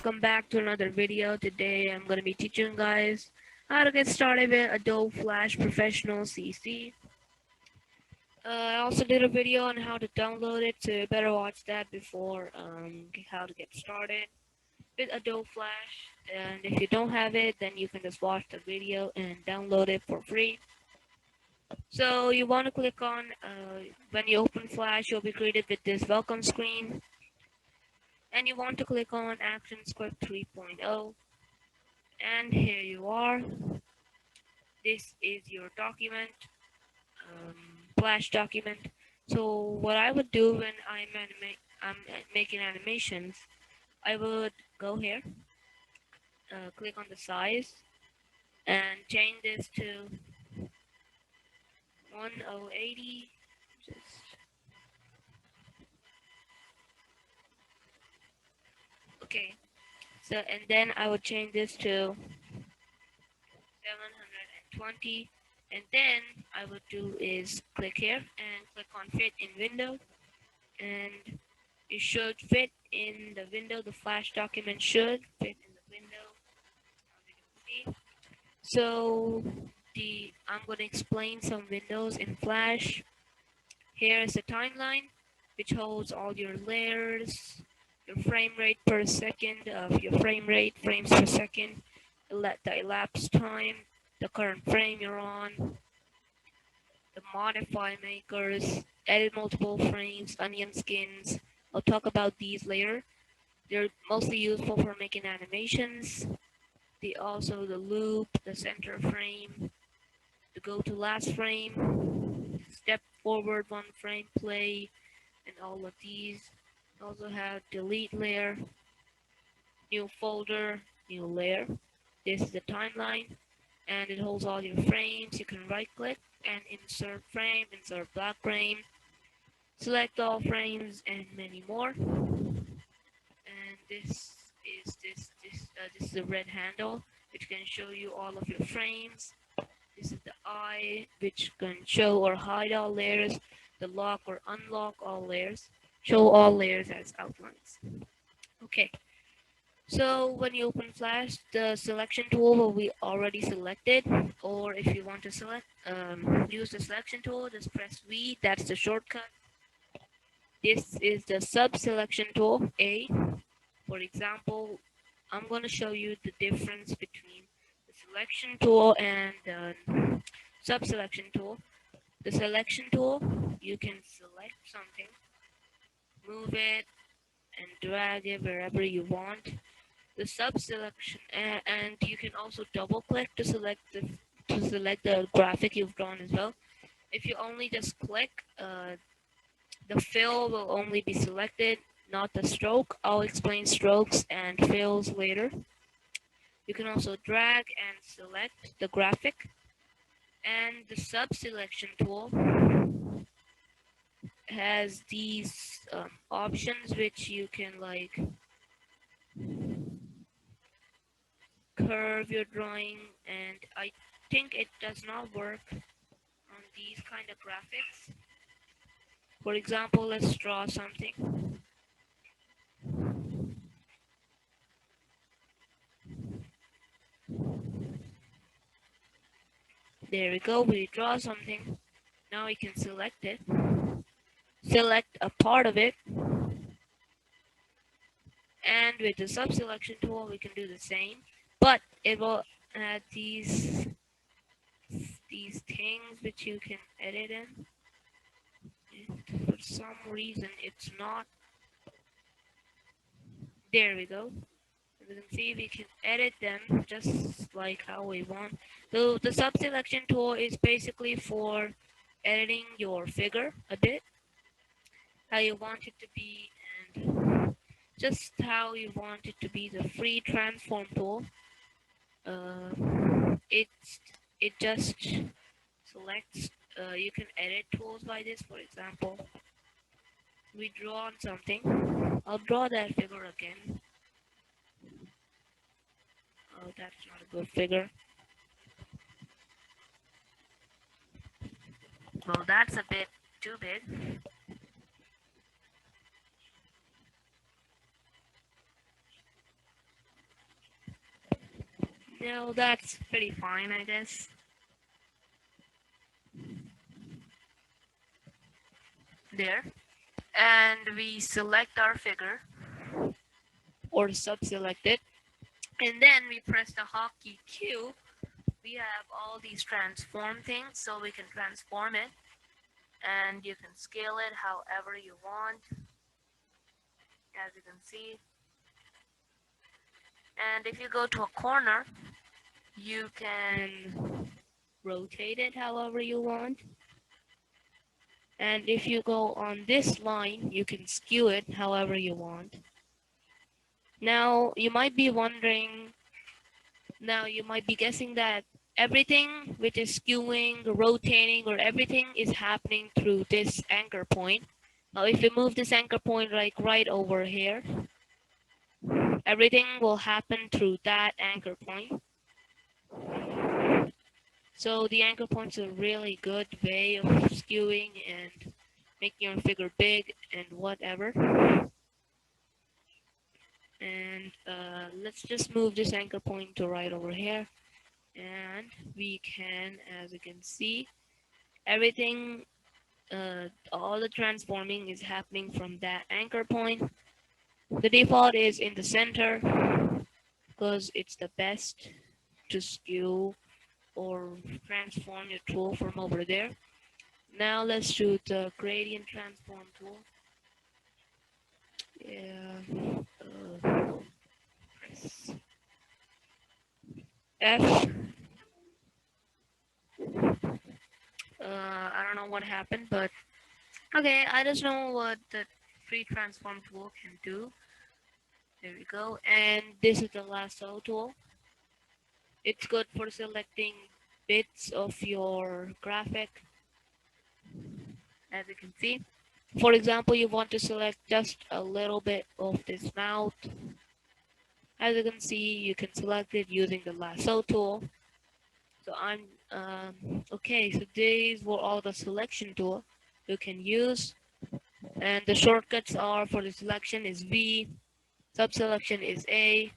welcome back to another video. Today I'm going to be teaching you guys how to get started with Adobe Flash Professional CC. I also did a video on how to download it, so you better watch that before how to get started with Adobe Flash. And if you don't have it, then you can just watch the video and download it for free. So you want to click on, when you open Flash, you'll be greeted with this welcome screen. And you want to click on ActionScript 3.0. And here you are. This is your document, Flash document. So what I would do when I'm making animations, I would go here, click on the size, and change this to 1080. Okay. So and then I would change this to 720. And then I would do is click here and click on fit in window, and it should fit in the window. The Flash document should fit in the window, as you can see. So I'm going to explain some windows in Flash. Here is the timeline, which holds all your layers, your frame rate per second of your frame rate, frames per second, the elapsed time, the current frame you're on, the modify makers, edit multiple frames, onion skins. I'll talk about these later. They're mostly useful for making animations. Also the loop, the center frame, the go to last frame, step forward one frame, play, and all of these. Also have delete layer, new folder, new layer. This is the timeline, and it holds all your frames. You can right click and insert frame, insert black frame, select all frames, and many more. And this is the red handle, which can show you all of your frames. This is the eye, which can show or hide all layers. The lock or unlock all layers. Show all layers as outlines. Okay. So when you open Flash, the selection tool will be already selected, or if you want to use the selection tool, just press V. That's the shortcut. This is the sub selection tool, A. For example, I'm going to show you the difference between the selection tool and the sub selection tool. The selection tool, you can select something, move it, and drag it wherever you want. The sub selection, and you can also double click to select the graphic you've drawn as well. If you only just click, the fill will only be selected, not the stroke. I'll explain strokes and fills later. You can also drag and select the graphic. And the sub selection tool has these options, which you can like curve your drawing, and I think it does not work on these kind of graphics. For example, let's draw something. There we go, we draw something. Now we can select it. Select a part of it. And with the sub selection tool, we can do the same, but it will add these things which you can edit in. And for some reason, it's not. There we go. You can see we can edit them just like how we want. So the sub selection tool is basically for editing your figure a bit, how you want it to be, and just how you want it to be. The free transform tool, it just selects. You can edit tools by this. For example, we draw on something. I'll draw that figure again. Oh, that's not a good figure. Well, that's a bit too big. No, that's pretty fine, I guess. There. And we select our figure or sub-select it. And then we press the hotkey Q. We have all these transform things, so we can transform it. And you can scale it however you want, as you can see. And if you go to a corner, you can rotate it however you want. And if you go on this line, you can skew it however you want. Now, you might be wondering, now you might be guessing that everything which is skewing, rotating, or everything is happening through this anchor point. Now, if you move this anchor point like right over here, everything will happen through that anchor point. So the anchor point's a really good way of skewing and making your figure big and whatever. And let's just move this anchor point to right over here. And we can, as you can see, everything, all the transforming is happening from that anchor point. The default is in the center because it's the best to skew or transform your tool from over there. Now let's do the gradient transform tool. Yeah, press F. I don't know what happened, but okay, I just know what the free transform tool can do. There we go. And this is the lasso tool. It's good for selecting bits of your graphic, as you can see. For example, you want to select just a little bit of this mouth. As you can see, you can select it using the lasso tool. So okay, so these were all the selection tool you can use. And the shortcuts are for the selection is V, sub-selection is A,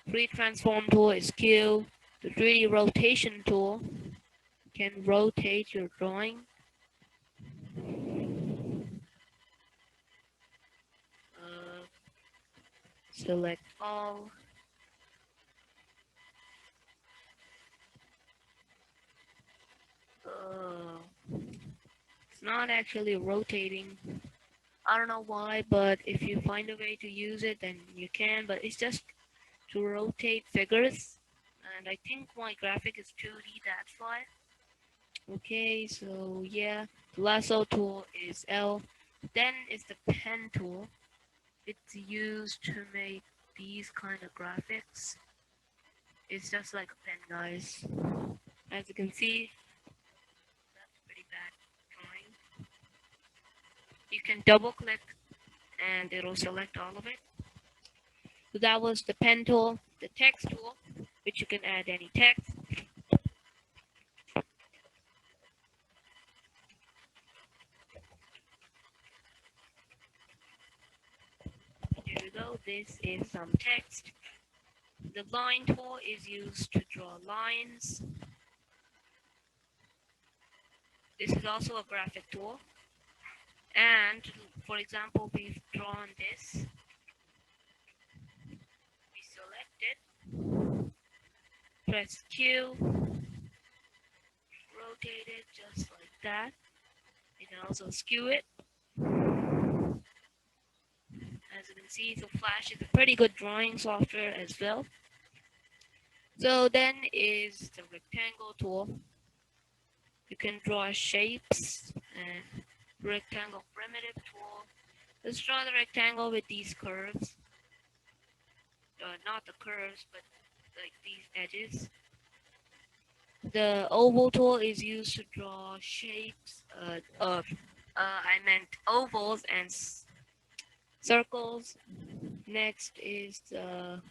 free transform tool is Q, the 3D rotation tool can rotate your drawing. Select all. It's not actually rotating. I don't know why, but if you find a way to use it, then you can. But it's just to rotate figures. And I think my graphic is 2D, that's why. Okay, so yeah, the lasso tool is L. Then is the pen tool. It's used to make these kind of graphics. It's just like a pen, guys. As you can see, that's pretty bad drawing. You can double click and it'll select all of it. So that was the pen tool, the text tool, which you can add any text. Here we go, this is some text. The line tool is used to draw lines. This is also a graphic tool. And for example, we've drawn this. We select it, press Q, rotate it just like that. You can also skew it. As you can see, so Flash is a pretty good drawing software as well. So then is the rectangle tool. You can draw shapes and rectangle primitive tool. Let's draw the rectangle with these curves. Not the curves, but like these edges. The oval tool is used to draw shapes I meant ovals and circles. Next is the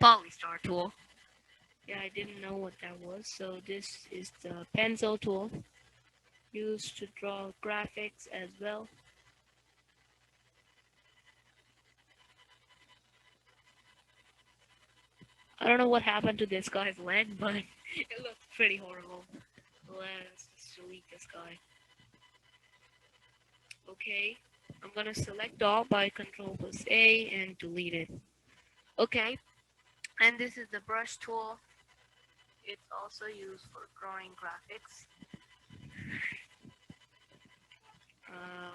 polystar tool. Yeah, I didn't know what that was. So this is the pencil tool used to draw graphics as well. I don't know what happened to this guy's leg, but it looks pretty horrible. Let's delete this guy. Okay, I'm gonna select all by Control plus A and delete it. Okay, and this is the brush tool. It's also used for drawing graphics.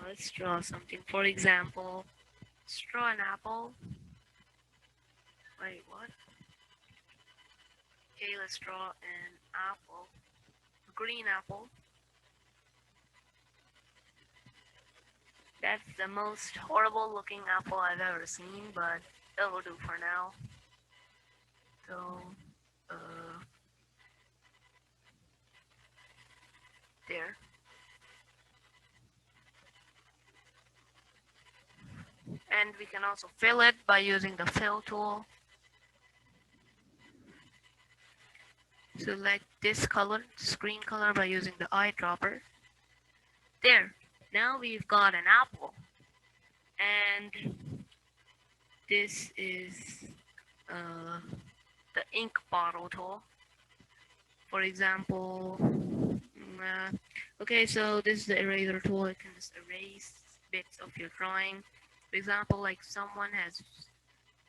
Let's draw something. For example, let's draw an apple. Wait, what? Okay, let's draw an apple. A green apple. That's the most horrible looking apple I've ever seen, but it will do for now. So, there. And we can also fill it by using the fill tool. Select this color, screen color, by using the eyedropper. There. Now we've got an apple. And this is the ink bottle tool. For example, okay, so this is the eraser tool. It can just erase bits of your drawing. For example, like someone has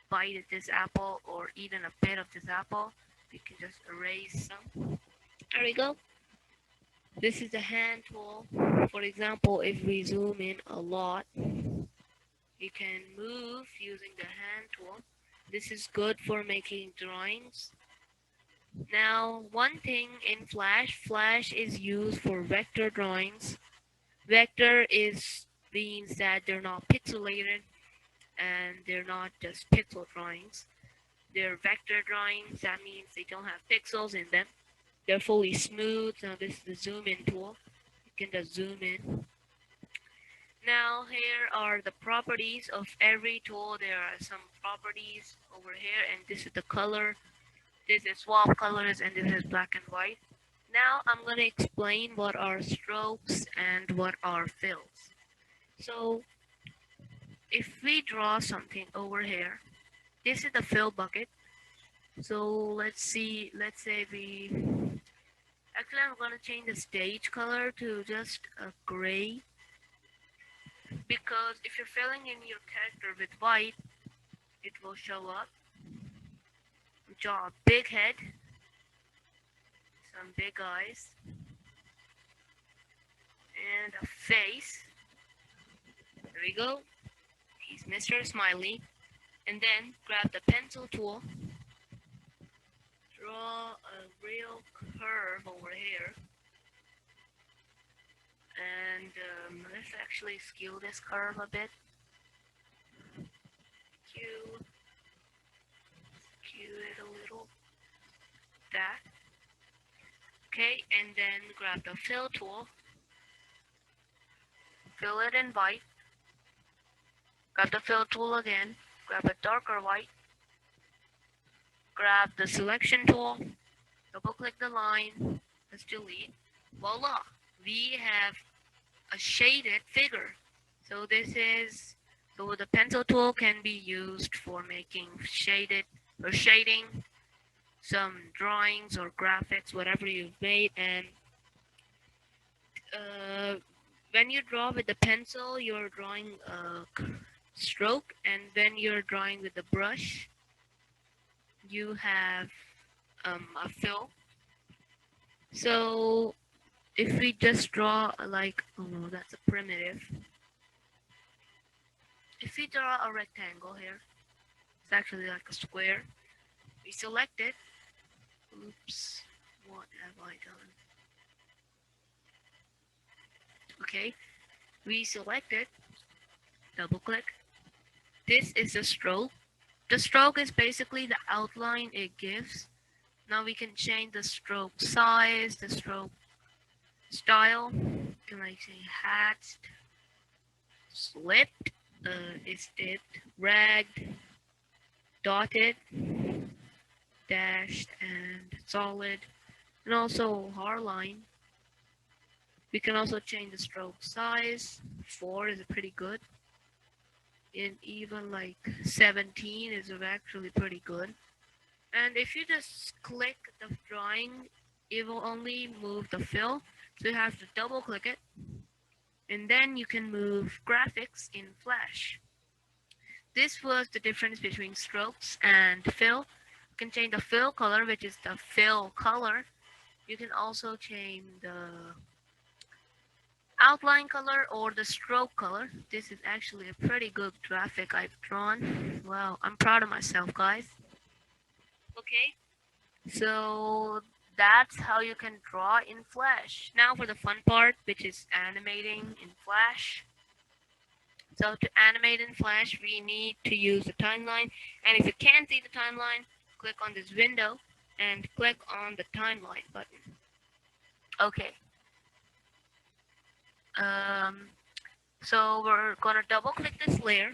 bited this apple or eaten a bit of this apple, we can just erase some. There we go. This is the hand tool. For example, if we zoom in a lot, you can move using the hand tool. This is good for making drawings. Now, one thing in Flash is used for vector drawings. Vector means that they're not pixelated and they're not just pixel drawings. They're vector drawings. That means they don't have pixels in them. They're fully smooth. Now this is the zoom in tool. You can just zoom in. Now here are the properties of every tool. There are some properties over here, and this is the color. This is swap colors, and this is black and white. Now I'm going to explain what are strokes and what are fills. So if we draw something over here, this is the fill bucket. So let's say actually I'm going to change the stage color to just a gray, because if you're filling in your character with white, it will show up. Draw a big head, some big eyes, and a face. There we go. He's Mr. Smiley. And then grab the pencil tool, draw a real curve over here, and let's actually skew this curve a bit. Skew it a little. That. Okay, and then grab the fill tool, fill it in white. Grab the fill tool again, grab a darker white, grab the selection tool, double click the line, let's delete. Voila, we have a shaded figure. So the pencil tool can be used for making shading some drawings or graphics, whatever you've made. And when you draw with the pencil, you're drawing a stroke, and when you're drawing with the brush, you have a fill. So if we just draw like, oh no, that's a primitive. If we draw a rectangle here, it's actually like a square. We select it. Oops, what have I done? Okay, we select it, double click. This is the stroke. The stroke is basically the outline it gives. Now we can change the stroke size, the stroke style. Can I say hatched, slipped, is dipped, ragged, dotted, dashed, and solid, and also hard line. We can also change the stroke size. 4 is pretty good. And even like 17 is actually pretty good. And if you just click the drawing, it will only move the fill. So you have to double click it. And then you can move graphics in Flash. This was the difference between strokes and fill. You can change the fill color, which is the fill color. You can also change the outline color or the stroke color. This is actually a pretty good graphic I've drawn. Wow, I'm proud of myself, guys. Okay, so that's how you can draw in Flash. Now for the fun part, which is animating in Flash. So to animate in Flash, we need to use the timeline. And if you can't see the timeline, click on this window and click on the timeline button. Okay. Um, so we're gonna double click this layer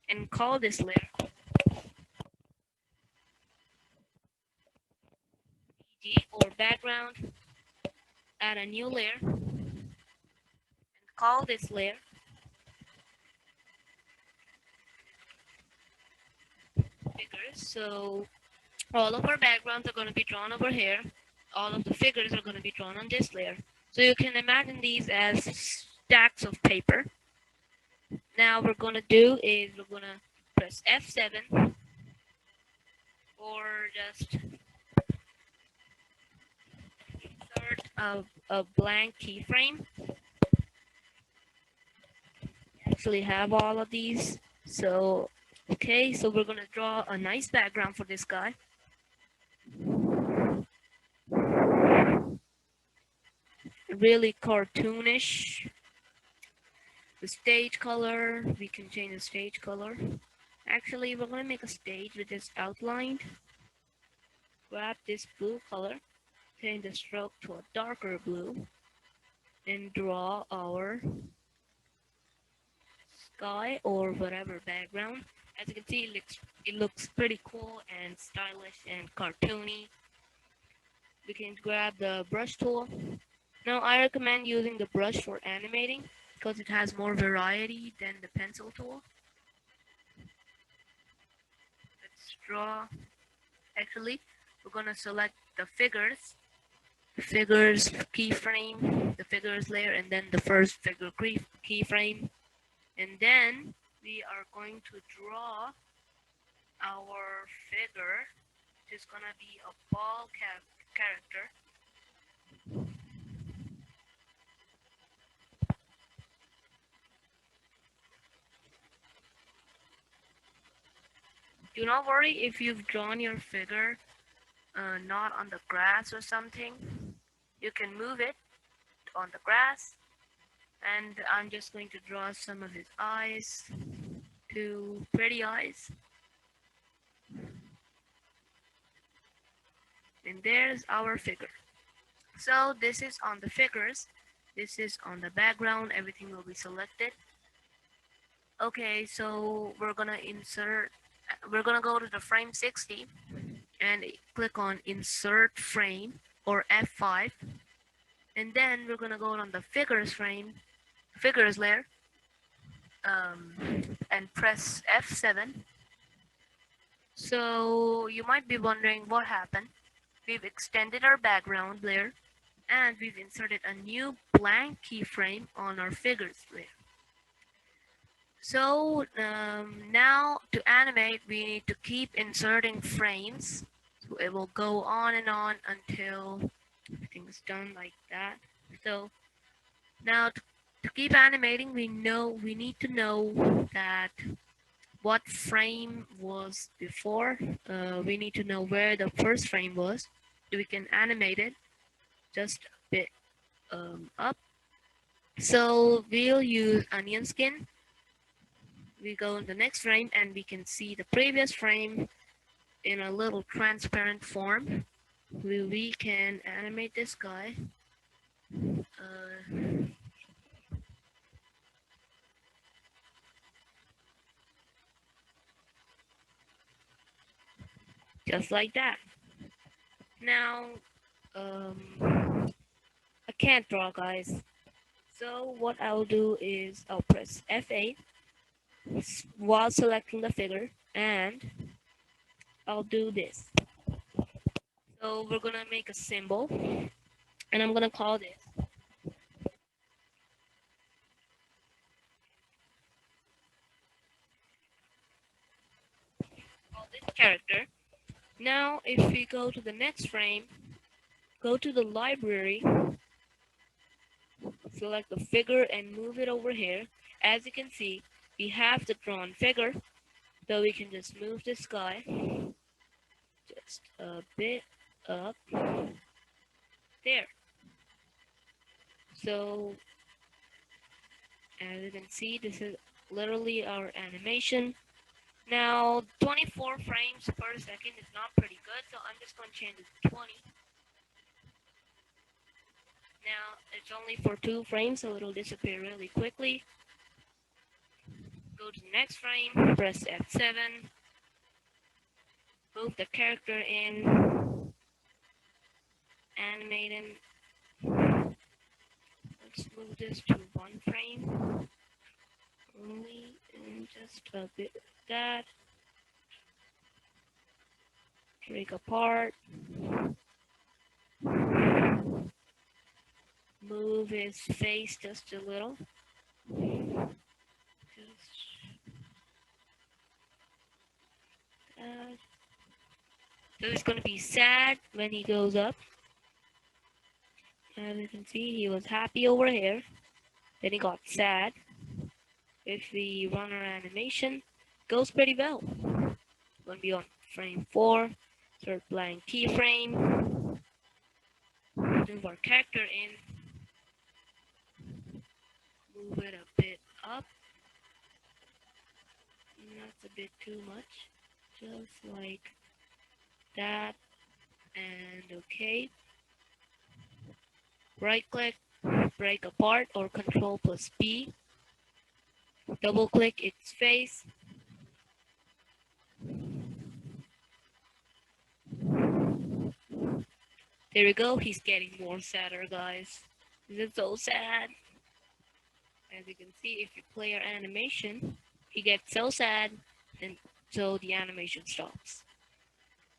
and call this layer BG or background. Add a new layer and call this layer figures. So all of our backgrounds are going to be drawn over here. All of the figures are going to be drawn on this layer. So you can imagine these as stacks of paper. Now we're going to do is we're going to press F7 or just insert a blank keyframe. Actually have all of these. So, okay, so we're going to draw a nice background for this guy. Really cartoonish. The stage color, we can change the stage color. Actually, we're going to make a stage which is outlined. Grab this blue color, change the stroke to a darker blue, and draw our sky or whatever background. As you can see, it looks pretty cool and stylish and cartoony. We can grab the brush tool. Now, I recommend using the brush for animating because it has more variety than the pencil tool. Let's draw. Actually, we're gonna select the figures keyframe, the figures layer, and then the first figure keyframe. And then we are going to draw our figure, which is gonna be a ball character. Do not worry if you've drawn your figure not on the grass or something. You can move it on the grass. And I'm just going to draw some of his eyes, two pretty eyes. And there's our figure. So this is on the figures. This is on the background. Everything will be selected. Okay, so we're gonna go to the frame 60 and click on insert frame or F5. And then we're gonna go on the figures layer, and press F7. So you might be wondering what happened. We've extended our background layer and we've inserted a new blank keyframe on our figures layer. So now to animate, we need to keep inserting frames. So it will go on and on until everything's done like that. So now to keep animating, we need to know that what frame was before. We need to know where the first frame was. We can animate it just a bit up. So we'll use onion skin. We go in the next frame and we can see the previous frame in a little transparent form. We can animate this guy. Just like that. Now, I can't draw, guys. So what I'll do is I'll press F8 while selecting the figure, and I'll do this. So we're gonna make a symbol, and I'm gonna call this character. Now, if we go to the next frame, go to the library, select the figure and move it over here. As you can see, we have the drawn figure, so we can just move this guy just a bit up there. So, as you can see, this is literally our animation. Now, 24 frames per second is not pretty good, so I'm just going to change it to 20. Now, it's only for 2 frames, so it'll disappear really quickly. Go to the next frame, press F7, move the character in, animating. Let's move this to 1 frame only, and just a bit of that. Break apart. Move his face just a little. Just that. So he's going to be sad when he goes up. As you can see, he was happy over here. Then he got sad. If we run our animation, goes pretty well. Going to be on frame 4. Start blank keyframe. Move our character in. Move it a bit up. That's a bit too much. Just like that. And okay. Right click, break apart, or Control plus B. Double click its face. There we go. He's getting more sadder, guys. Is it so sad? As you can see, if you play our animation, he gets so sad, and so the animation stops.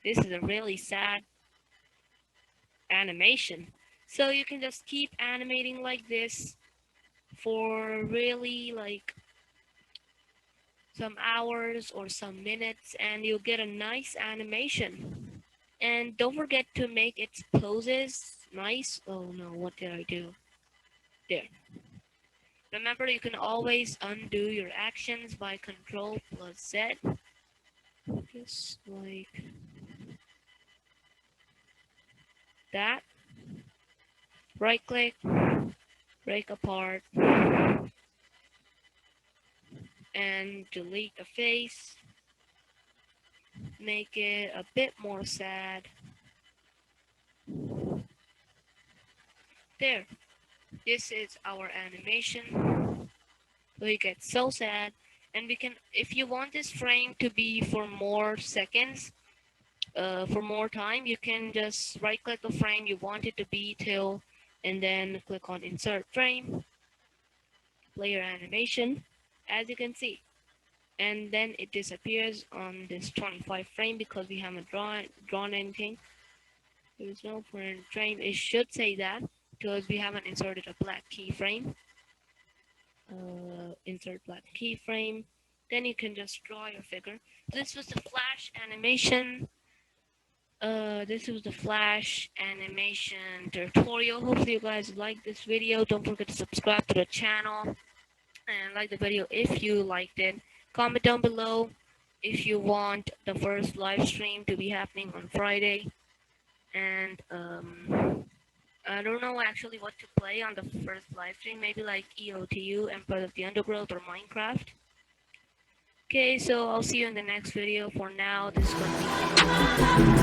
This is a really sad animation. So you can just keep animating like this for really like some hours or some minutes, and you'll get a nice animation. And don't forget to make its poses nice. Oh no, what did I do? There. Remember, you can always undo your actions by Control plus Z. Just like that. Right click, break apart, and delete the face. Make it a bit more sad. There. This is our animation. So you get so sad. And we can, if you want this frame to be for more seconds, for more time, you can just right click the frame you want it to be till, and then click on insert frame, play your animation, as you can see. And then it disappears on this 25 frame because we haven't drawn anything. There is no frame. It should say that because we haven't inserted a black keyframe. Insert black keyframe. Then you can just draw your figure. This was the Flash animation. This was the Flash animation tutorial. Hopefully you guys like this video. Don't forget to subscribe to the channel and like the video if you liked it. Comment down below if you want the first live stream to be happening on Friday. And I don't know actually what to play on the first live stream. Maybe like EOTU, Empire of the Undergrowth, or Minecraft. Okay, so I'll see you in the next video. For now, this is going to be